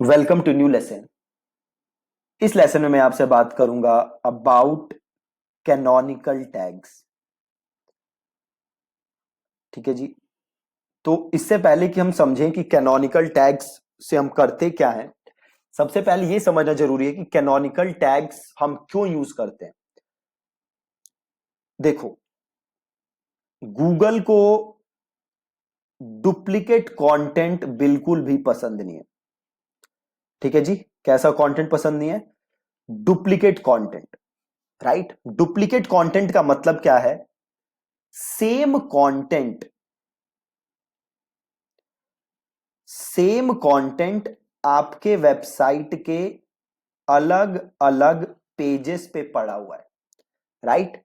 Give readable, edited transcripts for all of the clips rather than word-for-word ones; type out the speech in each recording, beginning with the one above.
Welcome to new lesson. इस lesson में मैं आपसे बात करूंगा अबाउट कैनोनिकल टैग्स। ठीक है जी। तो इससे पहले कि हम समझें कि कैनोनिकल टैग्स से हम करते क्या हैं, सबसे पहले यह समझना जरूरी है कि कैनोनिकल टैग्स हम क्यों यूज करते हैं। देखो, गूगल को डुप्लीकेट कंटेंट बिल्कुल भी पसंद नहीं है। ठीक है जी। कैसा कंटेंट पसंद नहीं है? Duplicate content. Right. Duplicate content का मतलब क्या है? सेम कंटेंट आपके वेबसाइट के अलग अलग पेजेस पे पड़ा हुआ है। राइट।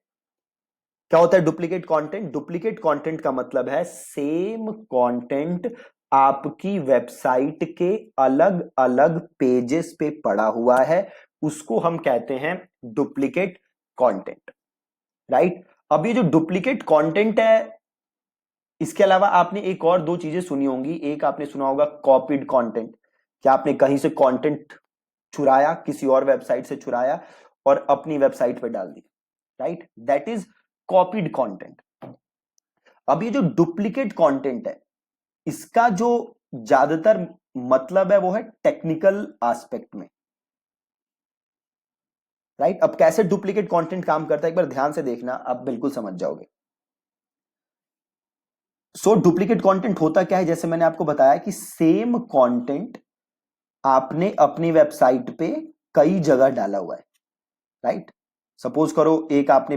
क्या होता है डुप्लीकेट कंटेंट? डुप्लीकेट कंटेंट का मतलब है सेम कंटेंट आपकी वेबसाइट के अलग अलग पेजेस पे पड़ा हुआ है, उसको हम कहते हैं डुप्लीकेट कंटेंट। राइट। अब ये जो डुप्लीकेट कंटेंट है, इसके अलावा आपने एक और दो चीजें सुनी होंगी। एक आपने सुना होगा कॉपीड कंटेंट। क्या आपने कहीं से कंटेंट चुराया, किसी और वेबसाइट से चुराया और अपनी वेबसाइट पे डाल दी। Right, that is copied content. अब ये जो डुप्लीकेट कंटेंट है, इसका जो ज्यादातर मतलब है वो है टेक्निकल एस्पेक्ट में। राइट। अब कैसे डुप्लीकेट कंटेंट काम करता है एक बार ध्यान से देखना, आप बिल्कुल समझ जाओगे। सो डुप्लीकेट कंटेंट होता क्या है, जैसे मैंने आपको बताया कि सेम कंटेंट आपने अपनी वेबसाइट पे कई जगह डाला हुआ है। राइट। सपोज करो आपने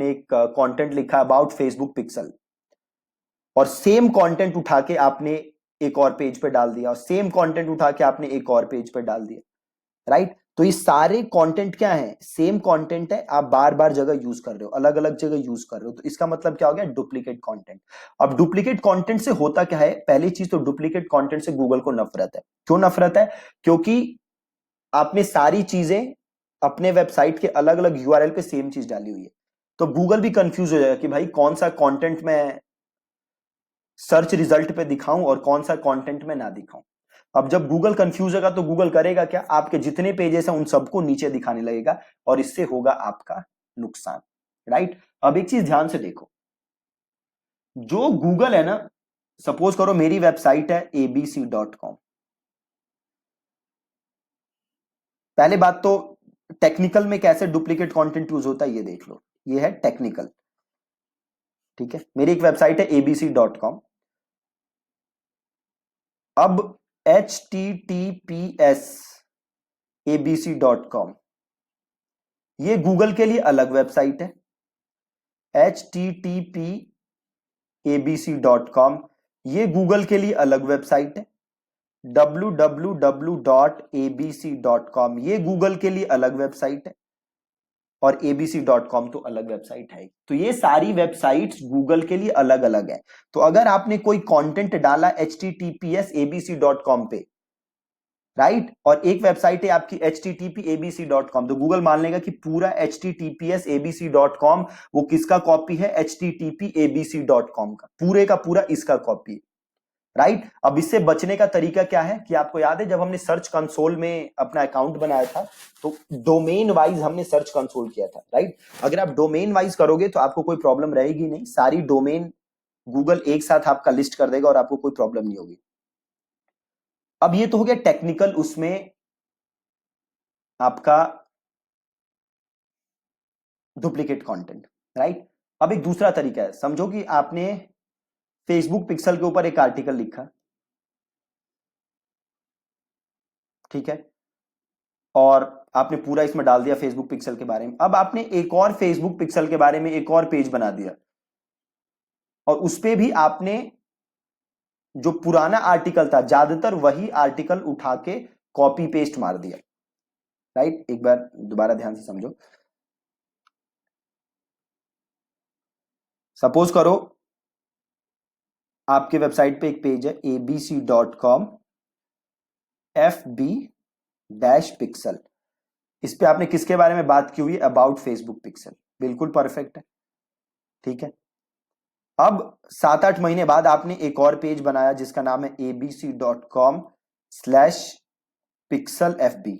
एक कंटेंट लिखा अबाउट फेसबुक पिक्सल, और सेम कंटेंट उठा के आपने एक और पेज पे डाल दिया, और सेम कंटेंट उठा के आपने एक और पेज पे डाल दिया। राइट। तो ये सारे कंटेंट क्या है? सेम कंटेंट है, आप बार बार जगह यूज कर रहे हो, अलग अलग जगह यूज कर रहे हो, तो इसका मतलब क्या हो गया? Duplicate content. अब डुप्लीकेट कंटेंट से होता क्या है? पहली चीज तो डुप्लीकेट कंटेंट से गूगल को नफरत है। क्यों नफरत है? क्योंकि आपने सारी चीजें अपने वेबसाइट के अलग अलग यूआरएल पे सेम चीज डाली हुई है, तो गूगल भी कंफ्यूज हो जाएगा कि भाई कौन सा कंटेंट मैं सर्च रिजल्ट पे दिखाऊं और कौन सा कंटेंट में ना दिखाऊं। अब जब गूगल कंफ्यूज होगा तो गूगल करेगा क्या? आपके जितने पेजेस हैं उन सबको नीचे दिखाने लगेगा, और इससे होगा आपका नुकसान। राइट। अब एक चीज ध्यान से देखो, जो गूगल है ना, सपोज करो मेरी वेबसाइट है abc.com। पहले बात तो टेक्निकल में कैसे डुप्लीकेट कंटेंट यूज होता है ये देख लो। ये है टेक्निकल। ठीक है, मेरी एक वेबसाइट है abc.com। अब https abc.com, ये गूगल के लिए अलग वेबसाइट है। http abc.com, ये गूगल के लिए अलग वेबसाइट है। www.abc.com, ये गूगल के लिए अलग वेबसाइट है। और abc.com तो अलग वेबसाइट है। तो ये सारी वेबसाइट्स गूगल के लिए अलग अलग है। तो अगर आपने कोई कंटेंट डाला https abc.com पे, राइट, और एक वेबसाइट है आपकी http abc.com, तो गूगल मान लेगा कि पूरा https abc.com वो किसका कॉपी है? http abc.com का, पूरे का पूरा इसका कॉपी है। राइट। अब इससे बचने का तरीका क्या है कि आपको याद है जब हमने सर्च कंसोल में अपना अकाउंट बनाया था, तो डोमेन वाइज हमने सर्च कंसोल किया था। राइट। अगर आप डोमेन वाइज करोगे तो आपको कोई प्रॉब्लम रहेगी नहीं, सारी डोमेन गूगल एक साथ आपका लिस्ट कर देगा और आपको कोई प्रॉब्लम नहीं होगी। अब ये तो हो गया टेक्निकल, उसमें आपका डुप्लीकेट कंटेंट। राइट। अब एक दूसरा तरीका है, समझो कि आपने फेसबुक पिक्सल के ऊपर एक आर्टिकल लिखा। ठीक है, और आपने पूरा इसमें डाल दिया फेसबुक पिक्सल के बारे में। अब आपने एक और फेसबुक पिक्सल के बारे में एक और पेज बना दिया, और उस पे भी आपने जो पुराना आर्टिकल था ज्यादातर वही आर्टिकल उठा के कॉपी पेस्ट मार दिया। राइट। एक बार दोबारा ध्यान से समझो। सपोज करो आपके वेबसाइट पे एक पेज है abc.com fb-पिक्सल। इस पे आपने किसके बारे में बात की हुई है? About Facebook pixel. बिल्कुल परफेक्ट है। ठीक है। अब 7-8 महीने बाद आपने एक और पेज बनाया जिसका नाम है abc.com/, पिक्सल FB,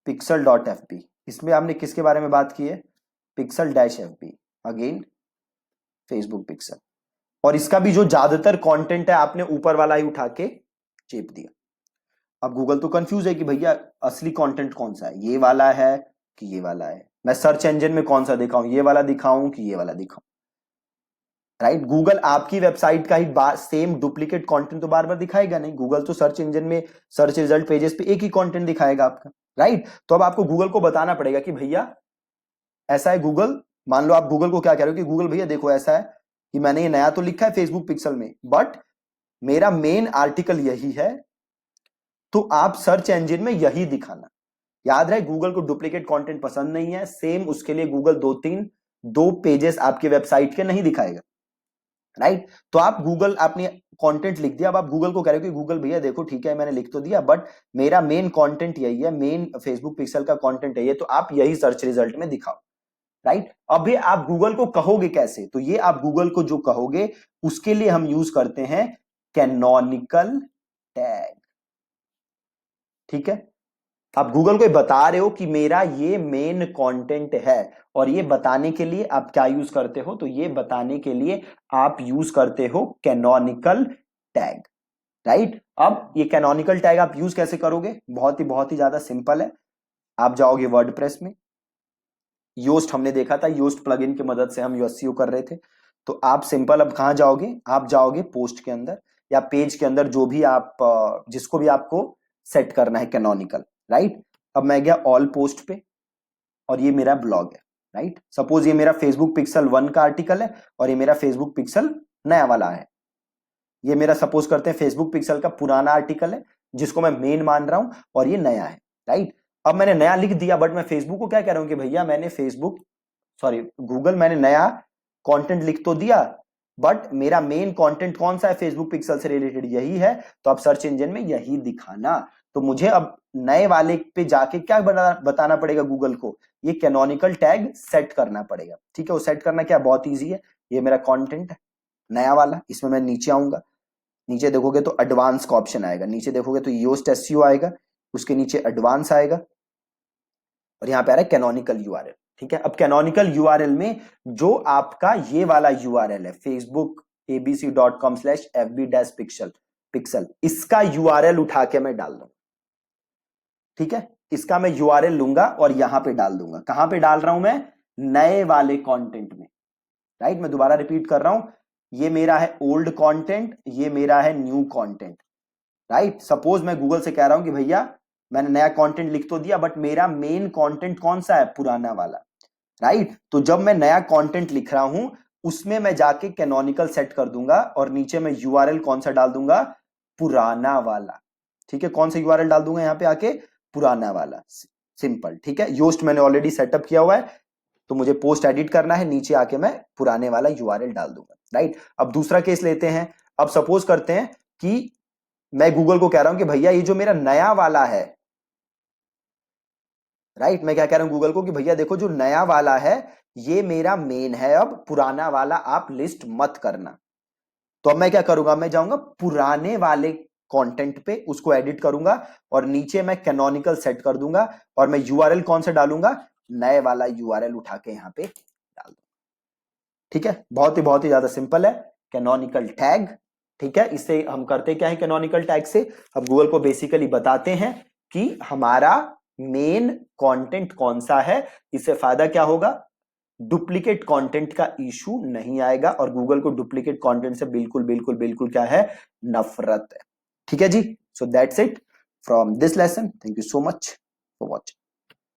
pixel.fb, इसमें आपने किसके बारे में बात की है? pixel-fb, again Facebook pixel. और इसका भी जो ज्यादातर कंटेंट है आपने ऊपर वाला ही उठा के चेप दिया। अब गूगल तो कंफ्यूज है कि भैया असली कंटेंट कौन सा है, ये वाला है कि ये वाला है, मैं सर्च इंजन में कौन सा दिखाऊं, ये वाला दिखाऊं कि ये वाला दिखाऊं, राइट? गूगल आपकी वेबसाइट का ही सेम डुप्लीकेट कंटेंट तो बार बार दिखाएगा नहीं। गूगल तो सर्च इंजन में, सर्च रिजल्ट पेजेस पे एक ही कंटेंट दिखाएगा आपका, राइट? तो अब आपको गूगल को बताना पड़ेगा कि भैया ऐसा है गूगल, मान लो आप गूगल को क्या कह रहे हो कि गूगल भैया देखो ऐसा है कि मैंने ये नया तो लिखा है फेसबुक पिक्सल में, बट मेरा मेन आर्टिकल यही है, तो आप सर्च इंजन में यही दिखाना। याद रहे गूगल को डुप्लीकेट कंटेंट पसंद नहीं है, सेम उसके लिए गूगल दो पेजेस आपके वेबसाइट के नहीं दिखाएगा, राइट? तो आप गूगल आपने कंटेंट लिख दिया, अब आप गूगल को कह रहे हो कि गूगल भैया देखो ठीक है मैंने लिख तो दिया, बट मेरा मेन कंटेंट यही है, मेन फेसबुक पिक्सल का कंटेंट यही है, तो आप यही सर्च रिजल्ट में दिखाओ, राइट? अभी आप गूगल को कहोगे कैसे? तो ये आप गूगल को जो कहोगे उसके लिए हम यूज करते हैं कैनोनिकल टैग, ठीक है? आप गूगल को बता रहे हो कि मेरा ये मेन कंटेंट है, और ये बताने के लिए आप क्या यूज करते हो? तो ये बताने के लिए आप यूज करते हो कैनोनिकल टैग, राइट? अब ये कैनोनिकल टैग आप यूज कैसे करोगे? बहुत ही ज्यादा सिंपल है। आप जाओगे वर्डप्रेस में, योस्ट हमने देखा था, योस्ट प्लगइन की मदद से हम एसईओ कर रहे थे, तो आप सिंपल अब कहां जाओगे? आप जाओगे पोस्ट के अंदर या पेज के अंदर, जो भी आप जिसको भी आपको सेट करना है कैनोनिकल, राइट? अब मैं गया ऑल पोस्ट पे और ये मेरा ब्लॉग है, राइट? सपोज ये मेरा फेसबुक पिक्सल 1 का आर्टिकल है और ये मेरा फेसबुक पिक्सल नया वाला है। ये मेरा सपोज करते हैं फेसबुक पिक्सल का पुराना आर्टिकल है जिसको मैं मेन मान रहा हूं, और ये नया है, राइट? अब मैंने नया लिख दिया, बट मैं फेसबुक को क्या कह रहा हूं कि भैया मैंने गूगल मैंने नया कंटेंट लिख तो दिया, बट मेरा मेन कंटेंट कौन सा है? फेसबुक पिक्सल से रिलेटेड यही है, तो अब सर्च इंजन में यही दिखाना। तो मुझे अब नए वाले पे जाके क्या बताना पड़ेगा गूगल को? ये कैनोनिकल टैग सेट करना पड़ेगा, ठीक है? वो सेट करना क्या, बहुत ईजी है। ये मेरा कंटेंट है नया वाला, इसमें मैं नीचे आऊंगा, नीचे देखोगे तो एडवांस का ऑप्शन आएगा, नीचे देखोगे तो योस्ट एसईओ आएगा, उसके नीचे एडवांस आएगा, और यहां पे आ रहा है कैनोनिकल यूआरएल, ठीक है? अब कैनोनिकल यूआरएल में जो आपका ये वाला यूआरएल है facebook abc.com/fb-pixel, इसका यूआरएल उठा के मैं डाल दूंगा, ठीक है? इसका मैं यूआरएल लूंगा और यहां पे डाल दूंगा। कहां पे डाल रहा हूं मैं? नए वाले कंटेंट में, राइट? मैं दोबारा रिपीट कर रहा हूं, ये मेरा है ओल्ड कंटेंट, ये मेरा है न्यू कंटेंट, राइट? सपोज मैं गूगल से कह रहा हूं कि भैया मैंने नया कंटेंट लिख तो दिया, बट मेरा मेन कंटेंट कौन सा है? पुराना वाला, राइट? तो जब मैं नया कंटेंट लिख रहा हूं उसमें मैं जाके कैनोनिकल सेट कर दूंगा, और नीचे मैं यूआरएल कौन सा डाल दूंगा? पुराना वाला, ठीक है? कौन सा यूआरएल डाल दूंगा यहां पे आके? पुराना वाला, सिंपल, ठीक है? योस्ट मैंने ऑलरेडी सेटअप किया हुआ है, तो मुझे पोस्ट एडिट करना है, नीचे आके मैं पुराने वाला यूआरएल डाल दूंगा, राइट? अब दूसरा केस लेते हैं। अब सपोज करते हैं कि मैं गूगल को कह रहा हूं कि भैया ये जो मेरा नया वाला है, राइट? मैं क्या कह रहा हूं गूगल को कि भैया देखो जो नया वाला है ये मेरा मेन है, अब पुराना वाला आप लिस्ट मत करना। तो अब मैं क्या करूंगा? मैं जाऊंगा पुराने वाले कंटेंट पे, उसको एडिट करूंगा और नीचे मैं कैनोनिकल सेट कर दूंगा, और मैं यूआरएल कौन सा डालूंगा? नए वाला यूआरएल उठा के यहां पे डाल दूंगा, ठीक है? बहुत ही ज्यादा सिंपल है कैनोनिकल टैग, ठीक है? इससे हम करते क्या है कैनोनिकल टैग से? हम गूगल को बेसिकली बताते हैं कि हमारा मेन कंटेंट कौन सा है। इससे फायदा क्या होगा? डुप्लीकेट कंटेंट का इशू नहीं आएगा, और गूगल को डुप्लीकेट कंटेंट से बिल्कुल बिल्कुल बिल्कुल क्या है? नफरत है, ठीक है जी? So that's it from this lesson. Thank you so much for watching.